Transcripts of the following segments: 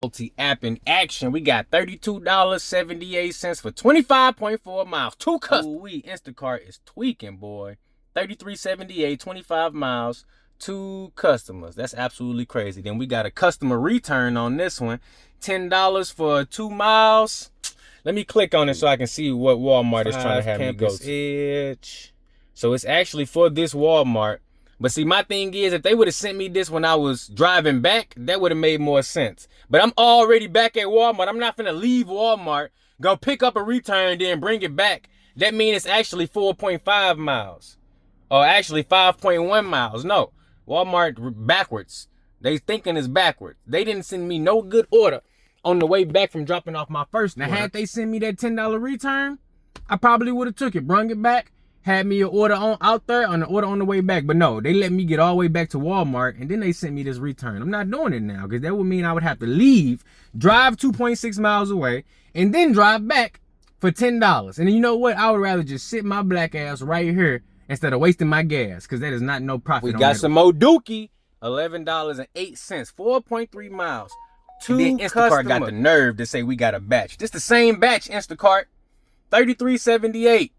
Multi-app in action. We got $32.78 for 25.4 miles. Two customers. Instacart is tweaking, boy. $33.78, 25 miles, 2 customers. That's absolutely crazy. Then we got a customer return on this one. $10 for 2 miles. Let me click on it so I can see what Walmart is trying to have me go to. Edge. So it's actually for this Walmart. But see, my thing is, if they would have sent me this when I was driving back, that would have made more sense. But I'm already back at Walmart. I'm not finna leave Walmart, go pick up a return, then bring it back. That means it's actually 4.5 miles. Or actually 5.1 miles. No, Walmart backwards. They thinking it's backwards. They didn't send me no good order on the way back from dropping off my first order. Now, had they sent me that $10 return, I probably would have took it, brung it back, had me an order out there on the order on the way back. But no, they let me get all the way back to Walmart, and then they sent me this return. I'm not doing it now, because that would mean I would have to leave, drive 2.6 miles away, and then drive back for $10. And you know what? I would rather just sit my black ass right here instead of wasting my gas, because that is not no profit. We got some more Dookie, $11.08, 4.3 miles. Two Instacart got the nerve to say we got a batch. This the same batch, Instacart. $33.78.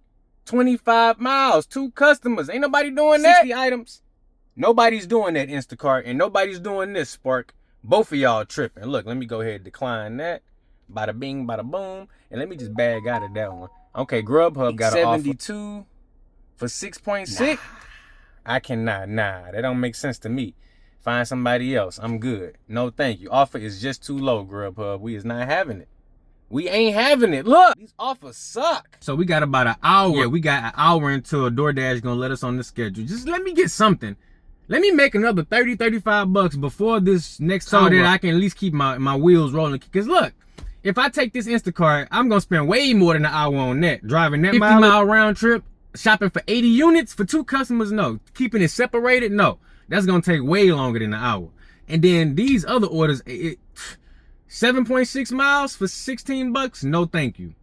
25 miles, 2 customers. Ain't nobody doing that. 60 items. Nobody's doing that, Instacart, and nobody's doing this, Spark. Both of y'all tripping. Look, let me go ahead and decline that. Bada bing, bada boom. And let me just bag out of that one. Okay, Grubhub got an offer. 72 for 6.6. Nah. I cannot. Nah, that don't make sense to me. Find somebody else. I'm good. No, thank you. Offer is just too low, Grubhub. We is not having it. We ain't having it. Look, these offers suck. So we got about an hour. Yeah, we got an hour until Doordash gonna let us on the schedule. Just let me get something. Let me make another 30, 35 bucks before this next hour, so that I can at least keep my wheels rolling. Because look, if I take this Instacart, I'm gonna spend way more than an hour on that. Driving that 50-mile round trip, shopping for 80 units for 2 customers, no. Keeping it separated, no. That's gonna take way longer than an hour. And then these other orders, 7.6 miles for 16 bucks, no thank you.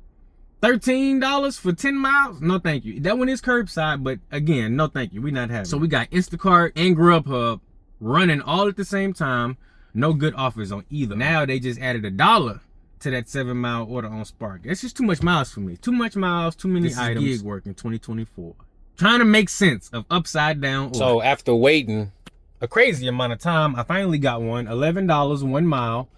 $13 for 10 miles, no thank you. That one is curbside, but again, no thank you. We not having it. So we got Instacart and Grubhub running all at the same time. No good offers on either. Now they just added $1 to that 7-mile order on Spark. That's just too much miles for me. Too much miles, too many items. Gig work in 2024. Trying to make sense of upside down order. So after waiting a crazy amount of time, I finally got one. $11, 1 mile.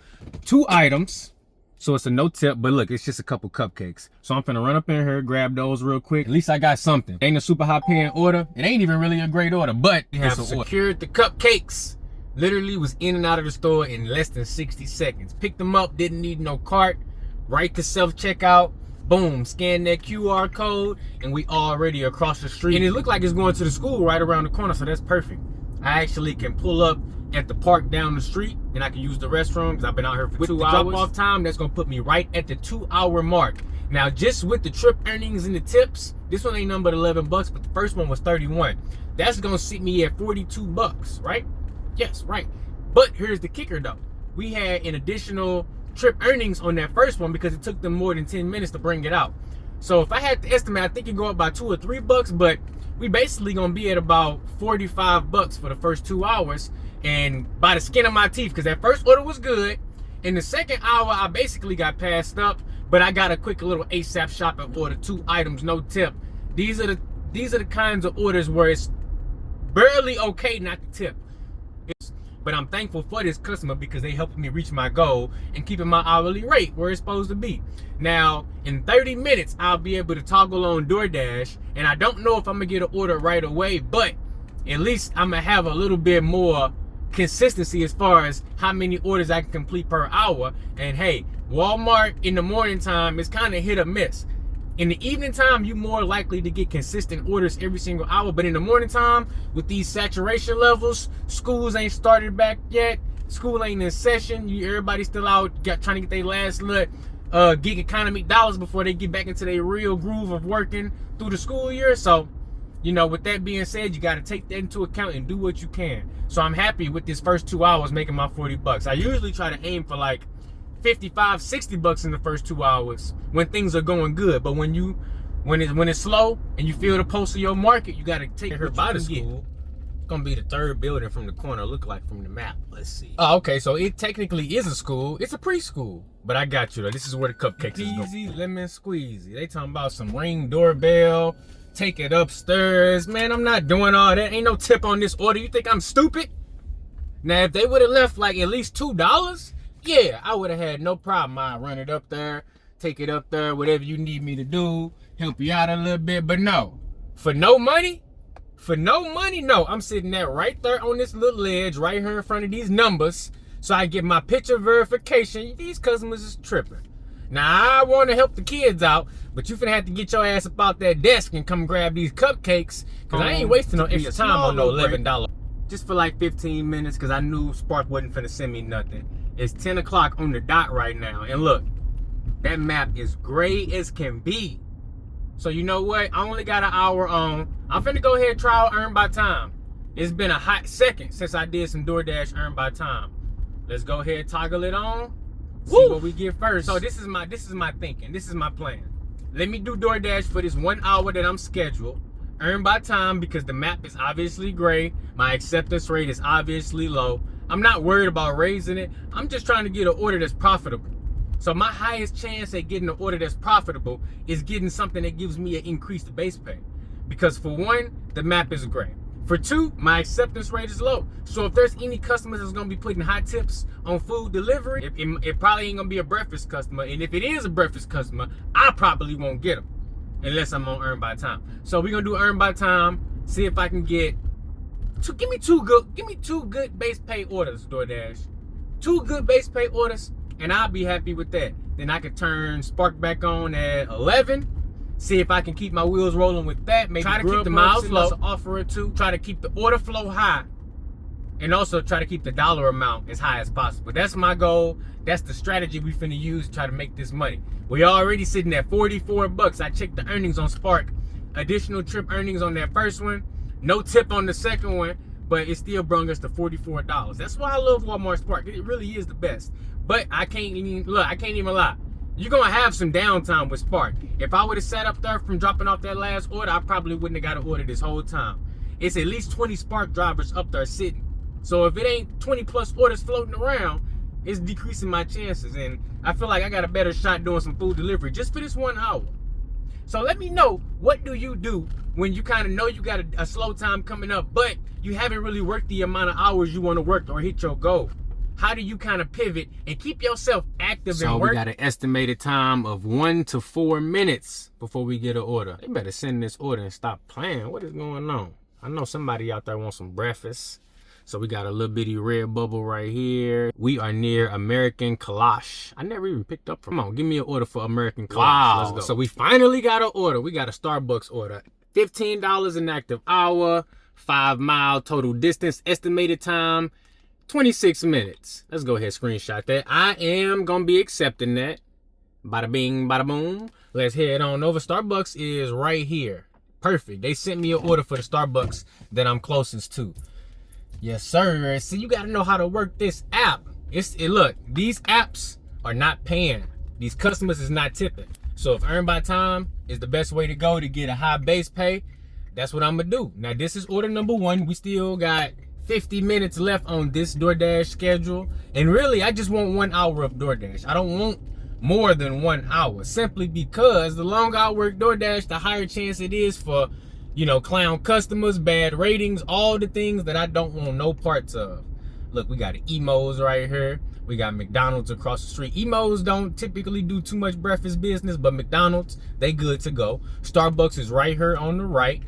2 items, so it's a no tip, but look, it's just a couple cupcakes. So I'm finna run up in here, grab those real quick. At least I got something. Ain't a super high paying order. It ain't even really a great order, but we have secured the cupcakes. Literally was in and out of the store in less than 60 seconds. Picked them up, didn't need no cart. Right to self-checkout. Boom, scan that QR code, and we already across the street. And it looked like it's going to the school right around the corner, so that's perfect. I actually can pull up at the park down the street, and I can use the restroom because I've been out here for 2 hours. With the drop-off time, that's gonna put me right at the 2-hour mark. Now, just with the trip earnings and the tips, this one ain't nothing but 11 bucks, but the first one was 31. That's gonna sit me at 42 bucks, right? Yes, right. But here's the kicker though. We had an additional trip earnings on that first one because it took them more than 10 minutes to bring it out. So if I had to estimate, I think it'd go up by 2 or 3 bucks, but we basically gonna be at about 45 bucks for the first 2 hours. And by the skin of my teeth, because that first order was good. In the second hour, I basically got passed up, but I got a quick little ASAP shopping order, 2 items, no tip. These are the kinds of orders where it's barely okay not to tip. But I'm thankful for this customer because they helping me reach my goal and keeping my hourly rate where it's supposed to be. Now, in 30 minutes, I'll be able to toggle on Doordash, and I don't know if I'm gonna get an order right away, but at least I'm gonna have a little bit more consistency as far as how many orders I can complete per hour. And hey, Walmart in the morning time is kind of hit or miss. In the evening time, you're more likely to get consistent orders every single hour. But in the morning time, with these saturation levels, schools ain't started back yet. School ain't in session. Everybody's still out trying to get their last gig economy dollars before they get back into their real groove of working through the school year. So, you know, with that being said, you got to take that into account and do what you can. So I'm happy with this first 2 hours making my 40 bucks. I usually try to aim for like 55, 60 bucks in the first 2 hours when things are going good. But when it's slow and you feel the pulse of your market, you got to take her by the school. gonna be the third building from the corner, look like from the map. Let's see. Oh, okay, so it technically is a school. It's a preschool. But I got you though. This is where the cupcakes is going. Easy lemon squeezy. They talking about some ring doorbell, take it upstairs. Man, I'm not doing all that. Ain't no tip on this order. You think I'm stupid? Now, if they would have left like at least $2, yeah, I would have had no problem. I run it up there, take it up there, whatever you need me to do, help you out a little bit. But no, for no money, no. I'm sitting there right there on this little ledge right here in front of these numbers so I get my picture verification. These customers is tripping. Now, I want to help the kids out, but you finna have to get your ass up out that desk and come grab these cupcakes, because I ain't wasting no extra time on no $11. Just for like 15 minutes, because I knew Spark wasn't finna send me nothing. It's 10 o'clock on the dot right now. And look, that map is gray as can be. So you know what? I only got an hour on. I'm finna go ahead and try out Earn by Time. It's been a hot second since I did some Doordash Earn by Time. Let's go ahead and toggle it on. See what we get first. So this is my thinking. This is my plan. Let me do Doordash for this 1 hour that I'm scheduled. Earn by Time, because the map is obviously gray. My acceptance rate is obviously low. I'm not worried about raising it. I'm just trying to get an order that's profitable. So my highest chance at getting an order that's profitable is getting something that gives me an increased base pay. Because for one, the map is gray. For two, my acceptance rate is low. So if there's any customers that's gonna be putting high tips on food delivery, it probably ain't gonna be a breakfast customer. And if it is a breakfast customer, I probably won't get them unless I'm on Earn by Time. So we're gonna do Earn by Time. See if I can get give me two good base pay orders, Doordash. 2 good base pay orders, and I'll be happy with that. Then I could turn Spark back on at 11. See if I can keep my wheels rolling with that. Maybe try to keep the miles low. Offer it to. Try to keep the order flow high, and also try to keep the dollar amount as high as possible. That's my goal. That's the strategy we finna use to try to make this money. We already sitting at $44. I checked the earnings on Spark. Additional trip earnings on that first one. No tip on the second one, but it still brought us to $44. That's why I love Walmart Spark. It really is the best. But I can't even lie. You're gonna have some downtime with Spark. If I would have sat up there from dropping off that last order, I probably wouldn't have got an order this whole time. It's at least 20 Spark drivers up there sitting. So if it ain't 20 plus orders floating around, it's decreasing my chances. And I feel like I got a better shot doing some food delivery just for this 1 hour. So let me know, what do you do when you kind of know you got a slow time coming up, but you haven't really worked the amount of hours you want to work or hit your goal? How do you kind of pivot and keep yourself active and work? So we got an estimated time of 1 to 4 minutes before we get an order. They better send this order and stop playing. What is going on? I know somebody out there wants some breakfast. So we got a little bitty red bubble right here. We are near American Kalash. I never even picked up from. Come on, give me an order for American Kalash. Wow. Let's go. So we finally got an order. We got a Starbucks order. $15 an active hour, 5 mile total distance, estimated time 26 minutes. Let's go ahead and screenshot that. I am gonna be accepting that. Bada bing, bada boom. Let's head on over. Starbucks is right here. Perfect. They sent me an order for the Starbucks that I'm closest to. Yes, sir. See, you gotta know how to work this app. Look, these apps are not paying. These customers is not tipping. So if Earn by Time is the best way to go to get a high base pay, that's what I'm gonna do. Now this is order number 1. We still got 50 minutes left on this Doordash schedule. And really, I just want 1 hour of Doordash. I don't want more than 1 hour, simply because the longer I work Doordash, the higher chance it is for, you know, clown customers, bad ratings, all the things that I don't want no parts of. Look, we got Emos right here. We got McDonald's across the street. Emos don't typically do too much breakfast business, but McDonald's, they good to go. Starbucks is right here on the right.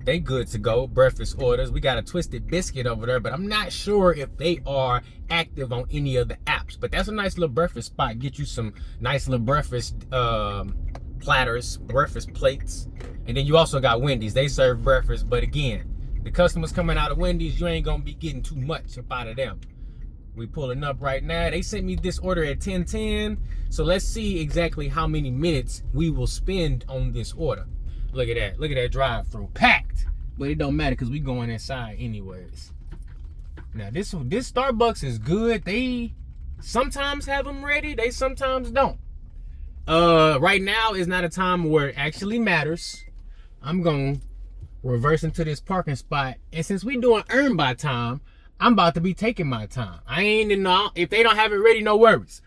They good to go, breakfast orders. We got a Twisted Biscuit over there, but I'm not sure if they are active on any of the apps. But that's a nice little breakfast spot. Get you some nice little breakfast platters, breakfast plates. And then you also got Wendy's. They serve breakfast, but again, the customers coming out of Wendy's, you ain't gonna be getting too much up out of them. We pulling up right now. They sent me this order at 10:10. So let's see exactly how many minutes we will spend on this order. Look at that. Look at that drive-through. Packed. But it don't matter because we going inside anyways. Now this Starbucks is good. They sometimes have them ready. They sometimes don't. Right now is not a time where it actually matters. I'm going to reversing to this parking spot. And since we doing earn by time, I'm about to be taking my time. I ain't in no, if they don't have it ready, no worries.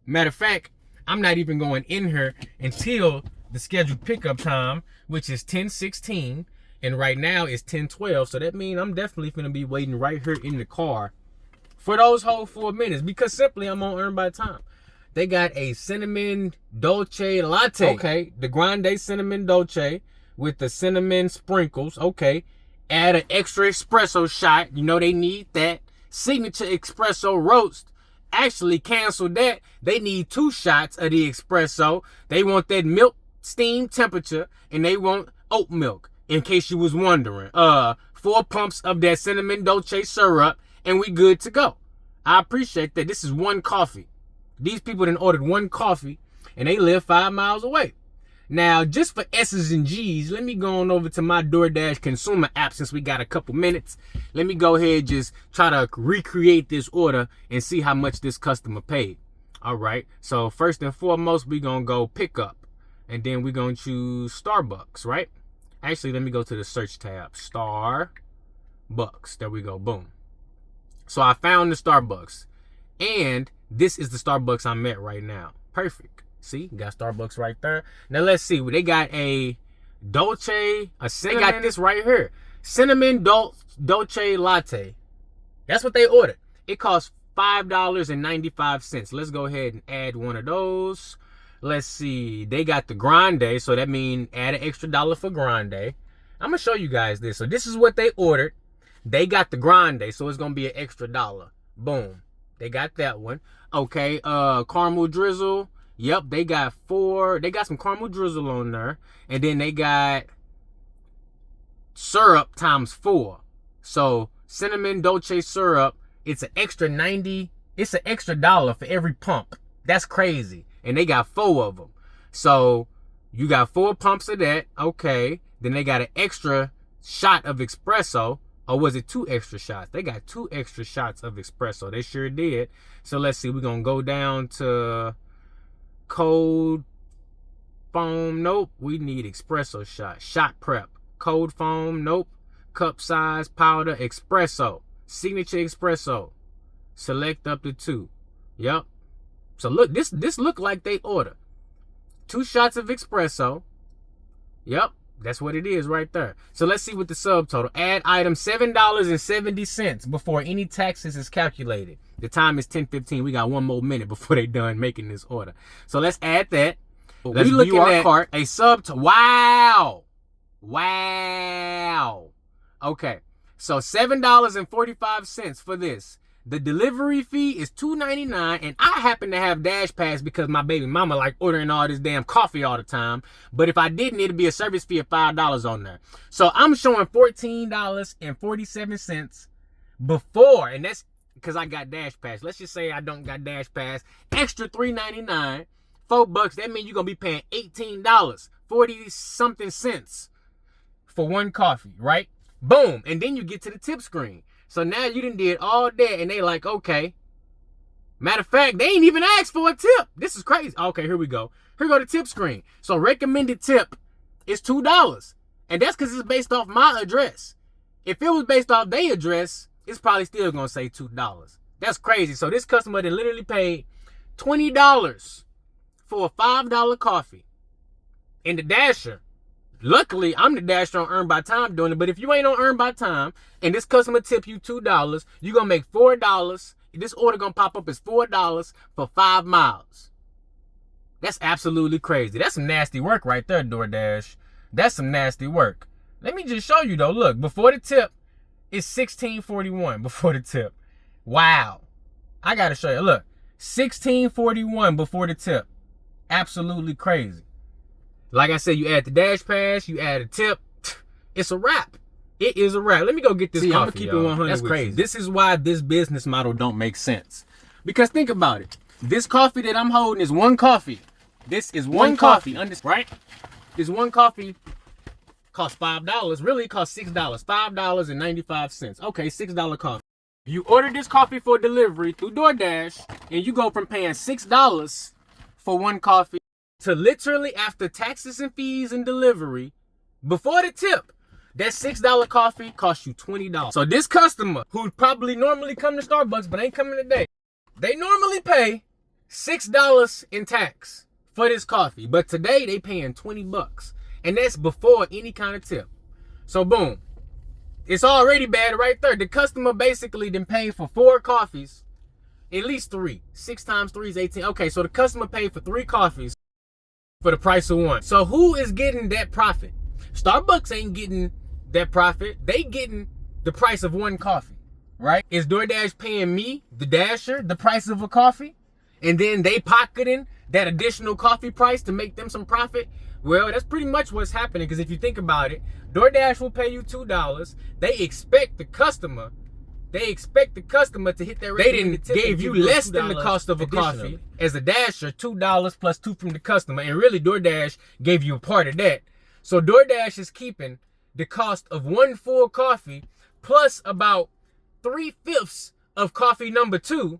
Matter of fact, I'm not even going in here until the scheduled pickup time, which is 10:16, and right now it's 10:12. So that means I'm definitely gonna be waiting right here in the car for those whole 4 minutes, because simply I'm on earn by time. They got a cinnamon dolce latte. Okay, the grande cinnamon dolce with the cinnamon sprinkles. Okay, add an extra espresso shot. You know they need that. Signature espresso roast. Actually canceled that. They need 2 shots of the espresso. They want that milk steam temperature, and they want oat milk, in case you was wondering. 4 pumps of that cinnamon dolce syrup, and we good to go. I appreciate that. This is 1 coffee. These people done ordered 1 coffee, and they live 5 miles away. Now, just for S's and G's, let me go on over to my Doordash consumer app since we got a couple minutes. Let me go ahead and just try to recreate this order and see how much this customer paid. All right. So first and foremost, we're going to go pick up, and then we're going to choose Starbucks, right? Actually, let me go to the search tab. Starbucks. There we go. Boom. So I found the Starbucks, and this is the Starbucks I'm at right now. Perfect. See, got Starbucks right there. Now let's see. They got a dolce, a cinnamon. They got this right here. Cinnamon dolce latte. That's what they ordered. It costs $5.95. Let's go ahead and add one of those. Let's see. They got the grande, so that means add an extra $1 for grande. I'm gonna show you guys this. So this is what they ordered. They got the grande, so it's gonna be an extra $1. Boom. They got that one. Okay. Caramel drizzle. Yep, they got 4. They got some caramel drizzle on there. And then they got syrup times 4. So cinnamon dolce syrup, it's an extra 90. It's an extra $1 for every pump. That's crazy. And they got 4 of them. So you got 4 pumps of that. Okay. Then they got an extra shot of espresso. Or was it 2 extra shots? They got 2 extra shots of espresso. They sure did. So let's see. We're going to go down to cold foam. Nope. We need espresso shot. Shot prep. Cold foam. Nope. Cup size powder espresso. Signature espresso. Select up to 2. Yep. So look, this look like they order 2 shots of espresso. Yep. That's what it is right there. So let's see what the subtotal. Add item $7.70 before any taxes is calculated. The time is 10:15. We got 1 more minute before they done making this order. So let's add that. Let's view our cart. A subtotal. Wow. Wow. Okay. So $7.45 for this. The delivery fee is $2.99, and I happen to have Dash Pass because my baby mama like ordering all this damn coffee all the time. But if I didn't, it'd be a service fee of $5 on there. So I'm showing $14.47 before, and that's because I got Dash Pass. Let's just say I don't got Dash Pass. Extra $3.99, $4. That means you're gonna be paying $18, 40-something cents for 1 coffee, right? Boom, and then you get to the tip screen. So now you done did all that, and they like, okay. Matter of fact, they ain't even asked for a tip. This is crazy. Okay, here we go. Here go the tip screen. So recommended tip is $2. And that's because it's based off my address. If it was based off their address, it's probably still going to say $2. That's crazy. So this customer that literally paid $20 for a $5 coffee. And the Dasher, luckily, I'm the Dasher on Earn by Time doing it. But if you ain't on Earn by Time and this customer tip you $2, you're going to make $4. This order going to pop up as $4 for 5 miles. That's absolutely crazy. That's some nasty work right there, Doordash. That's some nasty work. Let me just show you, though. Look, before the tip, it's $16.41 before the tip. Wow. I got to show you. Look, $16.41 before the tip. Absolutely crazy. Like I said, you add the Dash Pass, you add a tip. It's a wrap. It is a wrap. Let me go get this coffee, I'm gonna keep it 100. That's crazy. This is why this business model don't make sense. Because think about it. This coffee that I'm holding is 1 coffee. This is one coffee. Right? This 1 coffee costs $5. Really, it costs $6. $5.95. Okay, $6 coffee. You order this coffee for delivery through DoorDash, and you go from paying $6 for 1 coffee to literally after taxes and fees and delivery, before the tip, That $6 coffee costs you $20. So this customer who probably normally come to Starbucks but ain't coming today, they normally pay $6 in tax for this coffee, but today they paying $20, and that's before any kind of tip. So boom, it's already bad right there. The customer basically then paid for 4 coffees, at least 3. 6 times 3 is 18. Okay, so the customer paid for 3 coffees for the price of 1. So who is getting that profit? Starbucks ain't getting that profit. They getting the price of 1 coffee, right? Is DoorDash paying me, the dasher, the price of a coffee? And then they pocketing that additional coffee price to make them some profit? Well, that's pretty much what's happening, because if you think about it, DoorDash will pay you $2. They expect the customer to hit that rate. They didn't give you less than the cost of a coffee as a dasher, $2 plus 2 from the customer. And really, DoorDash gave you a part of that. So DoorDash is keeping the cost of 1 full coffee plus about 3/5 of coffee number 2.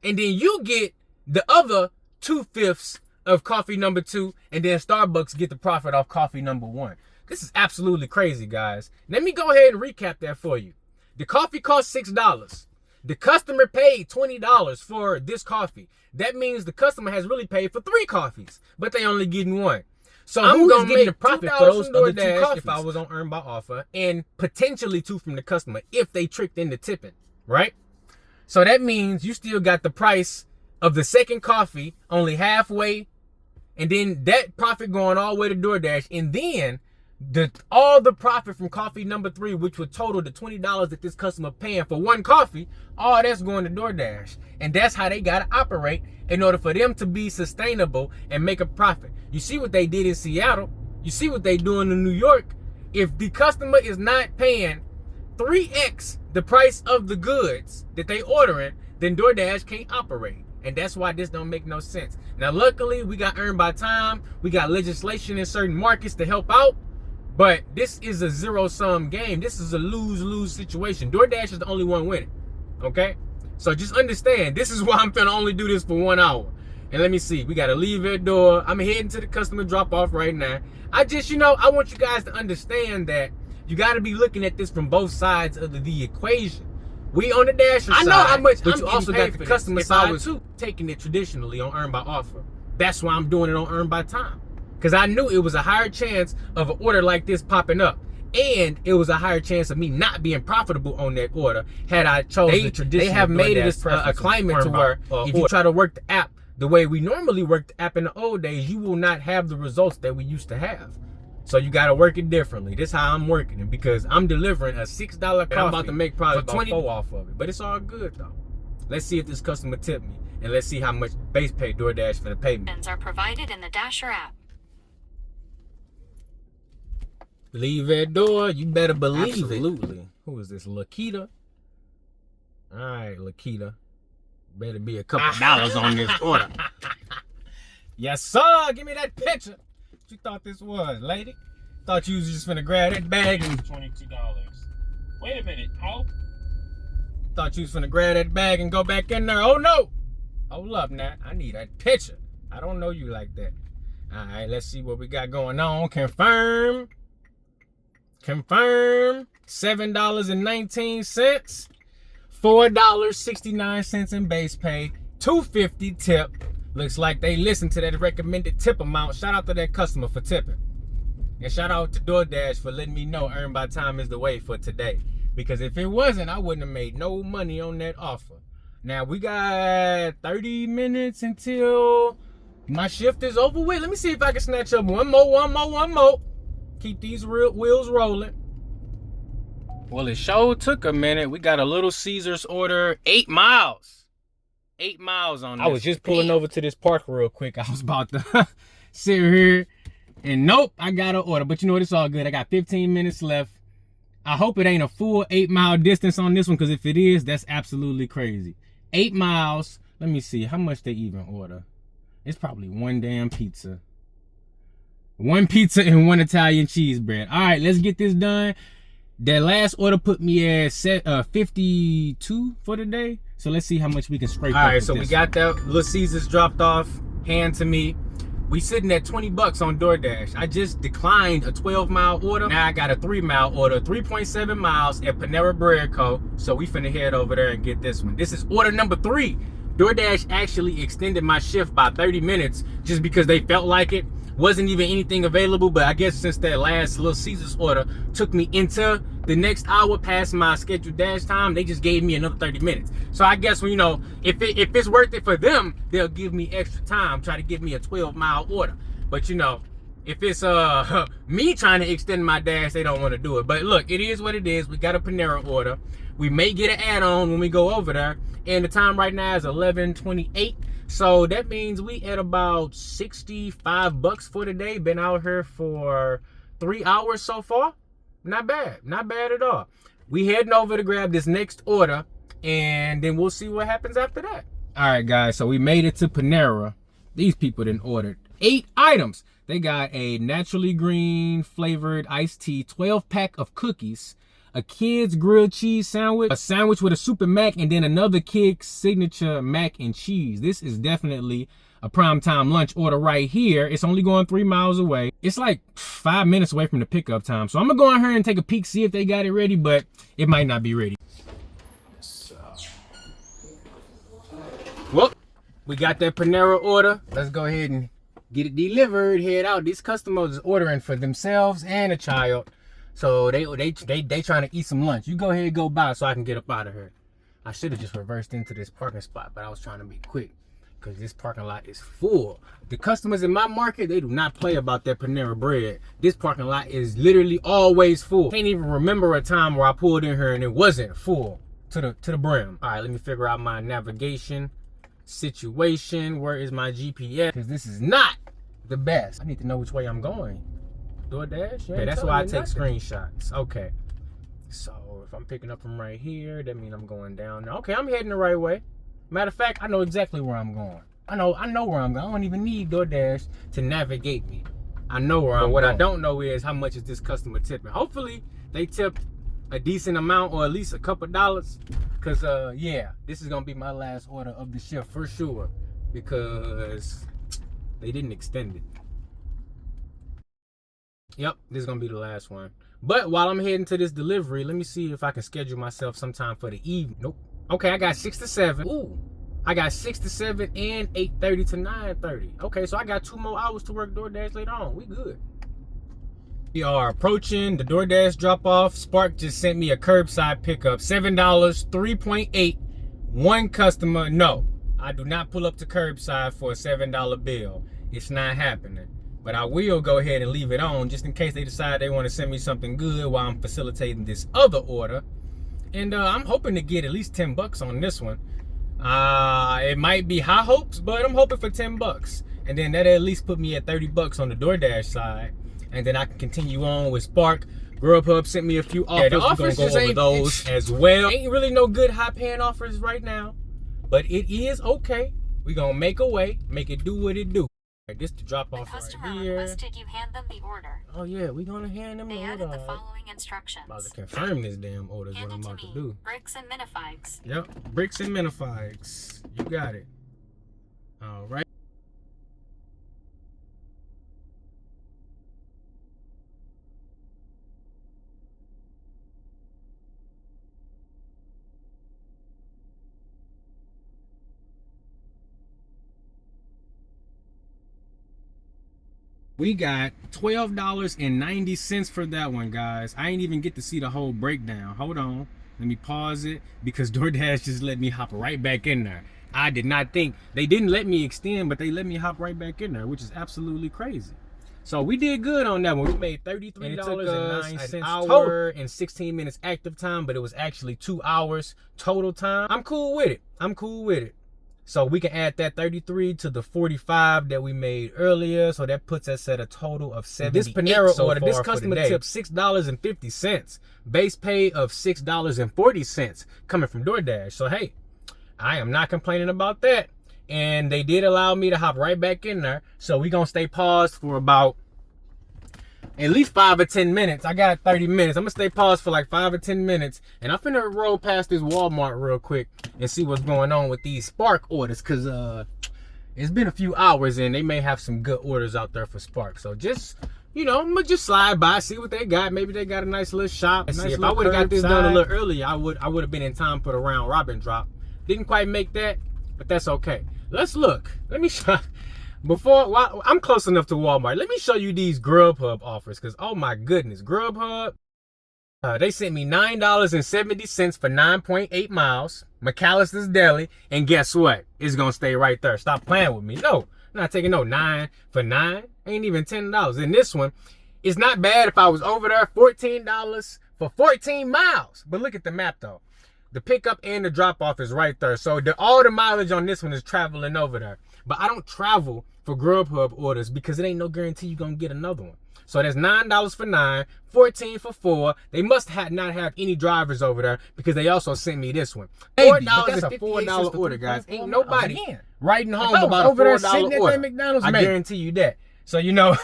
And then you get the other 2/5 of coffee number 2. And then Starbucks get the profit off coffee number 1. This is absolutely crazy, guys. Let me go ahead and recap that for you. The coffee cost $6. The customer paid $20 for this coffee. That means the customer has really paid for 3 coffees, but they only getting 1. So I'm going to make the profit for those other 2 coffees if I was on earn by offer, and potentially 2 from the customer if they tricked into tipping, right? So that means you still got the price of the second coffee only halfway, and then that profit going all the way to DoorDash, and then all the profit from coffee number 3, which would total the $20 that this customer paying for 1 coffee, all that's going to DoorDash. And that's how they got to operate in order for them to be sustainable and make a profit. You see what they did in Seattle. You see what they doing in New York. If the customer is not paying 3x the price of the goods that they ordering, then DoorDash can't operate. And that's why this don't make no sense. Now, luckily, we got earned by time. We got legislation in certain markets to help out. But this is a zero-sum game. This is a lose-lose situation. DoorDash is the only one winning, okay? So just understand, this is why I'm finna only do this for 1 hour. And let me see, we gotta leave that door. I'm heading to the customer drop-off right now. I want you guys to understand that you gotta be looking at this from both sides of the equation. We on the dasher side. I know how much, but you also got the customer side too. Taking it traditionally on earn by offer. That's why I'm doing it on earn by time. Because I knew it was a higher chance of an order like this popping up. And it was a higher chance of me not being profitable on that order had I chosen the traditional. They have made it a climate to where if you try to work the app the way we normally worked the app in the old days, you will not have the results that we used to have. So you got to work it differently. This is how I'm working it, because I'm delivering a $6 coffee. I'm about to make probably about 20 off of it. But it's all good, though. Let's see if this customer tipped me. And let's see how much base pay DoorDash for the payment. Are provided in the Dasher app. Leave that door. You better believe it. Absolutely. Who is this? Lakita? All right, Lakita. Better be a couple dollars on this order. Yes, sir. Give me that picture. What you thought this was, lady? Thought you was just finna grab that bag and... $22. Wait a minute. How? Thought you was finna grab that bag and go back in there. Oh, no. Hold up now. I need that picture. I don't know you like that. All right, let's see what we got going on. Confirm. Confirm. $7.19. $4.69 in base pay. $2.50 tip. Looks like they listened to that recommended tip amount. Shout out to that customer for tipping. And shout out to DoorDash for letting me know earn by time is the way for today. Because if it wasn't, I wouldn't have made no money on that offer. Now we got 30 minutes until my shift is over with. Let me see if I can snatch up one more. Keep these wheels rolling. Well, it sure took a minute. We got a Little Caesars order, 8 miles. 8 miles on this. I was just pulling over to this park real quick. I was about to sit here and nope, I got an order. But you know what? It's all good. I got 15 minutes left. I hope it ain't a full 8 mile distance on this one, because if it is, that's absolutely crazy. 8 miles. Let me see how much they even order. It's probably one damn pizza. One pizza and one Italian cheese bread. All right, let's get this done. That last order put me at 52 for the day. So let's see how much we can scrape. All right, so we got that Little Caesars dropped off, hand to me. We sitting at 20 bucks on Doordash. I just declined a 12-mile order. Now I got a 3-mile order, 3.7 miles at Panera Bread Co. So we finna head over there and get this one. This is order number 3. Doordash actually extended my shift by 30 minutes just because they felt like it. Wasn't even anything available, but I guess since that last Little Caesars order took me into the next hour past my scheduled dash time, they just gave me another 30 minutes. So I guess, you know, if it's worth it for them, they'll give me extra time, try to give me a 12-mile order. But, you know, if it's me trying to extend my dash, they don't want to do it. But look, it is what it is. We got a Panera order. We may get an add-on when we go over there. And the time right now is 11:28. So that means we at about 65 bucks for the day. Been out here for 3 hours so far. Not bad. Not bad at all. We heading over to grab this next order, and then we'll see what happens after that. All right, guys. So we made it to Panera. These people done ordered 8 items. They got a naturally green flavored iced tea, 12-pack of cookies, a kid's grilled cheese sandwich, a sandwich with a super mac, and then another kid's signature mac and cheese. This is definitely a primetime lunch order right here. It's only going 3 miles away. It's like 5 minutes away from the pickup time. So I'm gonna go in here and take a peek, see if they got it ready, but it might not be ready. So, well, we got that Panera order. Let's go ahead and get it delivered, head out. These customers is ordering for themselves and a child. So they trying to eat some lunch. You go ahead and go by so I can get up out of here. I should have just reversed into this parking spot, but I was trying to be quick because this parking lot is full. The customers in my market, they do not play about their Panera Bread. This parking lot is literally always full. Can't even remember a time where I pulled in here and it wasn't full to the brim. All right, let me figure out my navigation situation. Where is my GPS? Because this is not the best. I need to know which way I'm going. Doordash? Yeah, that's why I take screenshots. Okay. So if I'm picking up from right here, that means I'm going down. Okay, I'm heading the right way. Matter of fact, I know exactly where I'm going. I know where I'm going. I don't even need Doordash to navigate me. I know where I'm going. What I don't know is how much is this customer tipping. Hopefully they tipped a decent amount or at least a couple dollars. Cause yeah, this is gonna be my last order of the shift for sure. Because they didn't extend it. Yep, this is gonna be the last one. But while I'm heading to this delivery, let me see if I can schedule myself sometime for the evening. Nope. Okay, I got 6 to 7. Ooh, I got 6 to 7 and 8:30 to 9:30. Okay, so I got 2 more hours to work Doordash later on. We good. We are approaching the Doordash drop-off. Spark just sent me a curbside pickup. $7, 3.8. One customer. No, I do not pull up to curbside for a $7 bill. It's not happening. But I will go ahead and leave it on just in case they decide they want to send me something good while I'm facilitating this other order. And I'm hoping to get at least 10 bucks on this one. It might be high hopes, but I'm hoping for 10 bucks. And then that at least put me at 30 bucks on the Doordash side. And then I can continue on with Spark. Grubhub sent me a few offers. Yeah, the offers we're gonna go over those as well. Ain't really no good high paying offers right now, but it is okay. We're gonna make a way, make it do what it do. This to drop off right here. Requested you hand them the order. Oh yeah, we're gonna hand them the order. They added the following instructions. About to confirm this damn order is what I'm about to do. Bricks and minifigs. Yep, bricks and minifigs. You got it. All right. We got $12.90 for that one, guys. I ain't even get to see the whole breakdown. Hold on. Let me pause it because DoorDash just let me hop right back in there. I did not think. They didn't let me extend, but they let me hop right back in there, which is absolutely crazy. So we did good on that one. We made $33.09 an hour and 16 minutes active time, but it was actually 2 hours total time. I'm cool with it. I'm cool with it. So we can add that 33 to the 45 that we made earlier. So that puts us at a total of 78. This Panera order, this customer tipped $6.50. Base pay of $6.40 coming from DoorDash. So hey, I am not complaining about that. And they did allow me to hop right back in there. So we gonna stay paused for about at least 5 or 10 minutes. I got 30 minutes. I'm gonna stay paused for like 5 or 10 minutes. And I'm finna roll past this Walmart real quick and see what's going on with these Spark orders. Cause it's been a few hours and they may have some good orders out there for Spark. So just, you know, I'm gonna just slide by, see what they got. Maybe they got a nice little shop. Nice if I would have got this done a little earlier, I would have been in time for the round robin drop. Didn't quite make that, but that's okay. Let's look. Let me show. I'm close enough to Walmart. Let me show you these Grubhub offers, because oh my goodness, Grubhub. They sent me $9.70 for 9.8 miles. McAllister's Deli, and guess what? It's gonna stay right there. Stop playing with me. No, I'm not taking no 9 for 9. Ain't even $10. And this one, it's not bad if I was over there. $14 for 14 miles. But look at the map though. The pickup and the drop off is right there. So all the mileage on this one is traveling over there. But I don't travel for Grubhub orders because it ain't no guarantee you're gonna get another one. So that's $9 for 9, 14 for 4. They must not have any drivers over there because they also sent me this one. $4, that's a $4 order, guys. Ain't nobody writing home about a $4 order. McDonald's, I guarantee you that. So you know,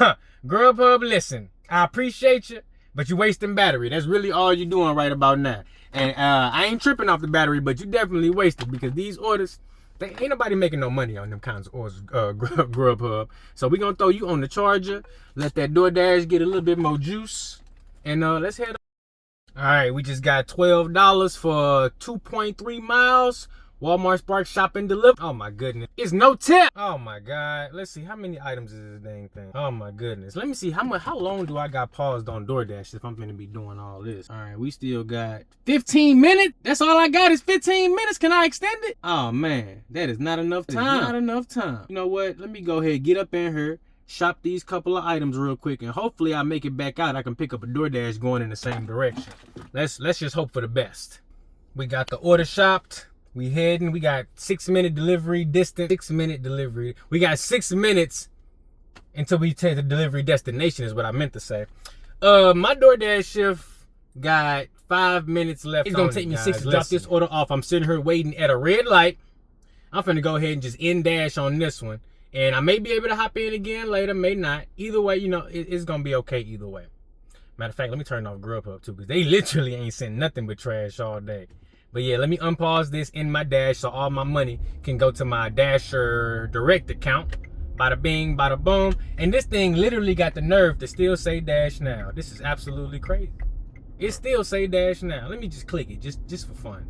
Grubhub, listen, I appreciate you, but you're wasting battery. That's really all you're doing right about now. And I ain't tripping off the battery, but you definitely wasted because these orders, ain't nobody making no money on them kinds of orders, Grubhub. So we're going to throw you on the charger, let that Doordash get a little bit more juice, and let's head on. All right, we just got $12 for 2.3 miles. Walmart Spark Shop and Deliver. Oh my goodness. It's no tip. Oh my God. Let's see, how many items is this dang thing? Oh my goodness. Let me see how long do I got paused on DoorDash if I'm gonna be doing all this. All right, we still got 15 minutes. That's all I got is 15 minutes. Can I extend it? Oh man, that is not enough time. Not enough time. You know what? Let me go ahead, get up in here, shop these couple of items real quick, and hopefully I make it back out. I can pick up a DoorDash going in the same direction. Let's just hope for the best. We got the order shopped. We heading. We got 6-minute delivery distance. 6-minute delivery. We got 6 minutes until we take the delivery destination is what I meant to say. My DoorDash shift got 5 minutes left. It's gonna take me 6 to drop this order off. I'm sitting here waiting at a red light. I'm finna go ahead and just end dash on this one. And I may be able to hop in again later, may not. Either way, you know, it's gonna be okay either way. Matter of fact, let me turn off Grubhub too, because they literally ain't sent nothing but trash all day. But yeah, let me unpause this in my Dash so all my money can go to my Dasher direct account. Bada bing, bada boom. And this thing literally got the nerve to still say Dash Now. This is absolutely crazy. It still say Dash Now. Let me just click it just for fun.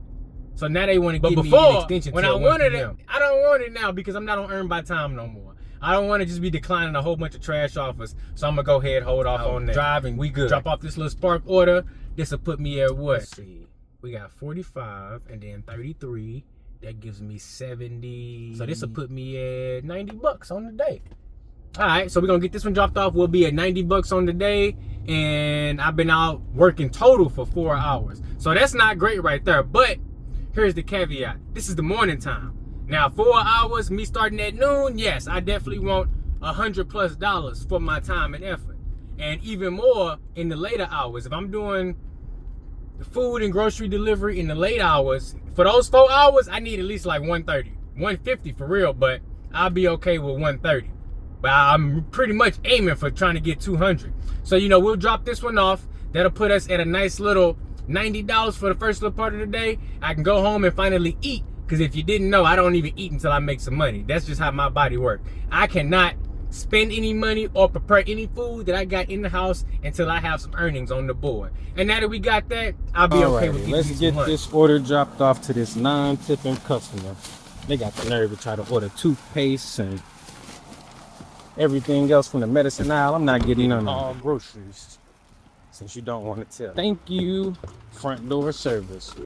So now they want to give me an extension. When I wanted it, I don't want it now because I'm not on earn by time no more. I don't want to just be declining a whole bunch of trash offers. So I'm going to go ahead and hold off on that. Driving, we good. Drop off this little Spark order. This will put me at what? Let's see. We got 45 and then 33. That gives me 70. So this will put me at 90 bucks on the day. All right, so we're gonna get this one dropped off. We'll be at 90 bucks on the day. And I've been out working total for 4 hours. So that's not great right there. But here's the caveat. This is the morning time. Now 4 hours, me starting at noon, yes, I definitely want $100+ for my time and effort. And even more in the later hours. If I'm doing the food and grocery delivery in the late hours, for those 4 hours, I need at least like 130, 150 for real, but I'll be okay with 130. But I'm pretty much aiming for trying to get 200. So, you know, we'll drop this one off. That'll put us at a nice little $90 for the first little part of the day. I can go home and finally eat. Because if you didn't know, I don't even eat until I make some money. That's just how my body works. I cannot spend any money or prepare any food that I got in the house until I have some earnings on the board. And now that we got that, I'll be okay with getting some lunch. Let's get this order dropped off to this non-tipping customer. They got the nerve to try to order toothpaste and everything else from the medicine aisle. I'm not getting none of groceries since you don't want to tell. Thank you, front door service.